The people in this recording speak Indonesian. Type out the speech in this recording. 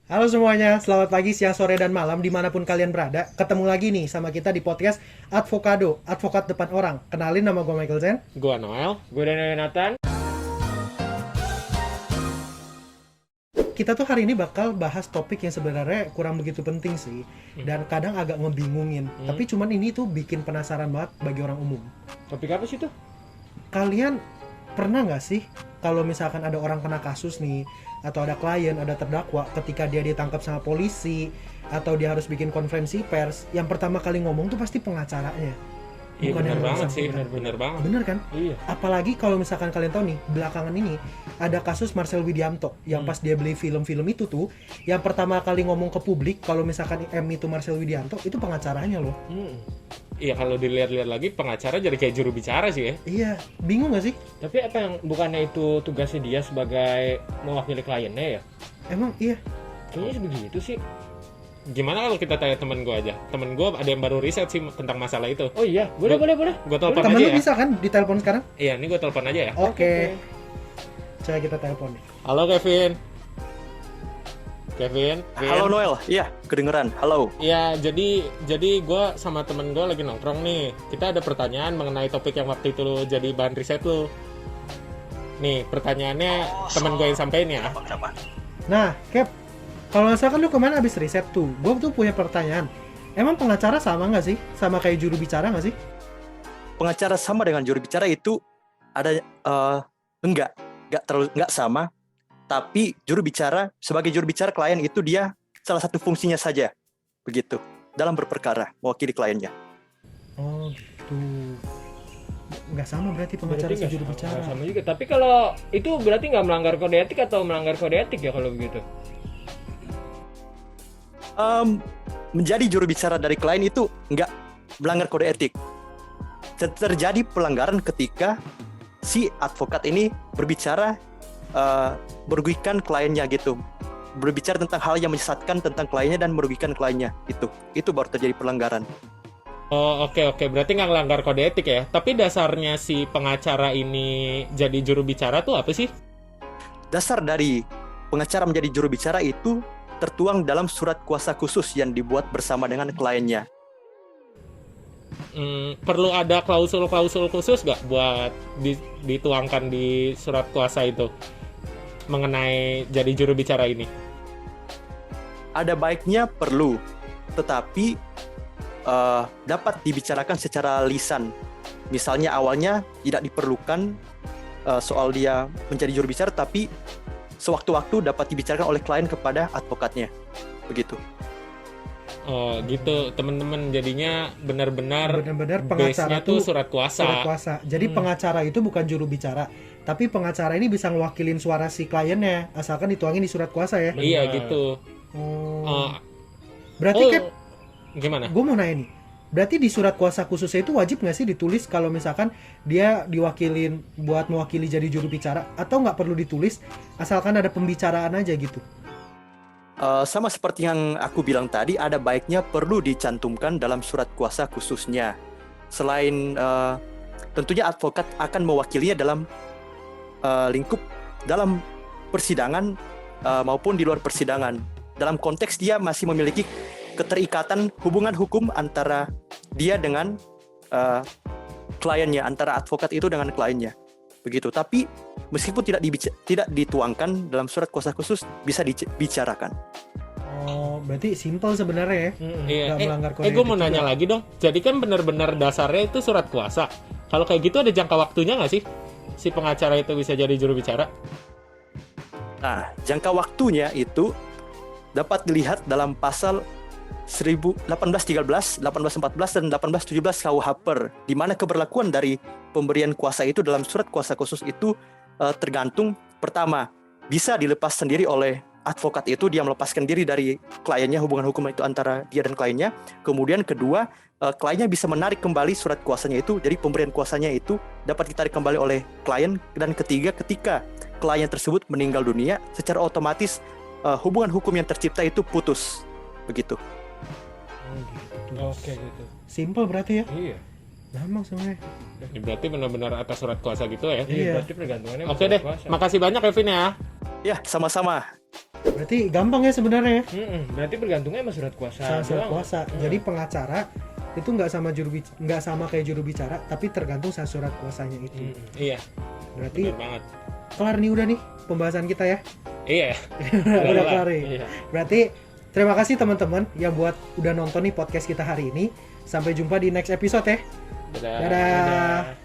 Halo semuanya, selamat pagi, siang, sore, dan malam dimanapun kalian berada. Ketemu lagi nih sama kita di podcast Advokado, Advokat Depan Orang. Kenalin, nama gue Michael Zen. Gua Noel. Gue dan Yonatan. Kita tuh hari ini bakal bahas topik yang sebenarnya kurang begitu penting sih, dan kadang agak ngebingungin. Tapi cuman ini tuh bikin penasaran banget bagi orang umum. Topik apa sih tuh? Kalian pernah nggak sih kalau misalkan ada orang kena kasus nih, atau ada klien, ada terdakwa, ketika dia ditangkap sama polisi, atau dia harus bikin konferensi pers, yang pertama kali ngomong tuh pasti pengacaranya. Iya Bukan bener yang banget sih, bersangkutan. bener banget. Bener kan? Iya. Apalagi kalau misalkan kalian tahu nih, belakangan ini ada kasus Marcel Widianto yang pas dia beli film-film itu tuh, yang pertama kali ngomong ke publik kalau misalkan M itu Marcel Widianto, itu pengacaranya loh. Iya kalau dilihat-lihat lagi pengacara jadi kayak juru bicara sih ya. Iya, bingung gak sih? Tapi apa yang bukannya itu tugasnya dia sebagai mewakili kliennya ya? Emang iya. Kayaknya begitu sih. Gimana kalau kita tanya temen gue aja? Temen gue ada yang baru riset sih tentang masalah itu. Oh iya, boleh. Gue telepon Temen aja lu ya. bisa kan ditelepon sekarang? Iya, ini gue telepon aja ya. Oke. Coba kita telepon nih. Halo Kevin. Kevin. Halo Noel, iya kedengeran. Halo. Iya, jadi gue sama temen gue lagi nongkrong nih. Kita ada pertanyaan mengenai topik yang waktu itu lu jadi bahan riset lu. Nih, pertanyaannya temen gue yang sampein ya. Nah, Cap, kalau misalkan lu kemana abis riset tuh, gue tuh punya pertanyaan. Emang pengacara sama nggak sih? Sama kayak juru bicara nggak sih? Pengacara sama dengan juru bicara itu ada enggak sama. Tapi sebagai juru bicara klien itu dia salah satu fungsinya saja, begitu. Dalam berperkara, mewakili kliennya. Oh gitu. Nggak sama berarti pengacara Berarti sama nggak juru sama, bicara. nggak sama juga. Tapi kalau itu berarti nggak melanggar kode etik atau melanggar kode etik ya kalau begitu? Menjadi juru bicara dari klien itu enggak melanggar kode etik. Terjadi pelanggaran ketika si advokat ini berbicara merugikan kliennya gitu, berbicara tentang hal yang menyesatkan tentang kliennya dan merugikan kliennya, itu baru terjadi pelanggaran. Oh oke, berarti nggak ngelanggar kode etik ya. Tapi dasarnya si pengacara ini jadi juru bicara tuh apa sih? Dasar dari pengacara menjadi juru bicara itu tertuang dalam surat kuasa khusus yang dibuat bersama dengan kliennya. Perlu ada klausul-klausul khusus nggak buat dituangkan di surat kuasa itu mengenai jadi juru bicara ini? Ada baiknya perlu, tetapi dapat dibicarakan secara lisan. Misalnya awalnya tidak diperlukan soal dia menjadi juru bicara, tapi sewaktu-waktu dapat dibicarakan oleh klien kepada advokatnya, begitu. Oh gitu, teman-teman, jadinya benar-benar pengacara base-nya tuh surat kuasa. Surat kuasa. Jadi pengacara itu bukan juru bicara, tapi pengacara ini bisa ngewakilin suara si kliennya, asalkan dituangin di surat kuasa ya. Iya Benar. gitu. Oh. Berarti Cap, Gimana? gue mau nanya nih. Berarti di surat kuasa khususnya itu wajib nggak sih ditulis kalau misalkan dia diwakilin buat mewakili jadi juru bicara, atau nggak perlu ditulis asalkan ada pembicaraan aja gitu? Sama seperti yang aku bilang tadi, ada baiknya perlu dicantumkan dalam surat kuasa khususnya. Selain tentunya advokat akan mewakilinya dalam lingkup dalam persidangan maupun di luar persidangan. Dalam konteks dia masih memiliki keterikatan hubungan hukum antara dia dengan kliennya, antara advokat itu dengan kliennya, begitu. Tapi meskipun tidak dituangkan dalam surat kuasa khusus, bisa dibicarakan. Oh, berarti simple sebenarnya ya. Iya. Nggak melanggar kode Gue mau etik nanya juga. lagi dong. Jadi kan benar-benar dasarnya itu surat kuasa. Kalau kayak gitu ada jangka waktunya nggak sih? Si pengacara itu bisa jadi juru bicara? Nah, jangka waktunya itu dapat dilihat dalam pasal 1813, 1814, dan 1817 KUH PER, di mana keberlakuan dari pemberian kuasa itu dalam surat kuasa khusus itu tergantung, pertama, bisa dilepas sendiri oleh advokat itu, dia melepaskan diri dari kliennya, hubungan hukum itu antara dia dan kliennya. Kemudian kedua, kliennya bisa menarik kembali surat kuasanya itu, jadi pemberian kuasanya itu dapat ditarik kembali oleh klien. Dan ketiga, ketika klien tersebut meninggal dunia, secara otomatis hubungan hukum yang tercipta itu putus, begitu. Oh, gitu. Oke gitu. Simple berarti ya. Iya. Gampang sebenarnya. Ya, berarti benar-benar atas surat kuasa gitu ya. Iya. Berarti pergantungannya Oke surat deh, kuasa. makasih banyak Kevin ya. Ya, sama-sama. Berarti gampang ya sebenarnya. Berarti bergantungnya sama surat kuasa. Sama surat doang. kuasa. Jadi pengacara itu nggak sama kayak juru bicara, tapi tergantung sama surat kuasanya itu. Iya, Berarti benar banget. kelar nih udah nih pembahasan kita ya. Iya. Udah kelar nih. Iya. Berarti terima kasih teman-teman yang udah nonton nih podcast kita hari ini. Sampai jumpa di next episode ya. Dadah. Dadah.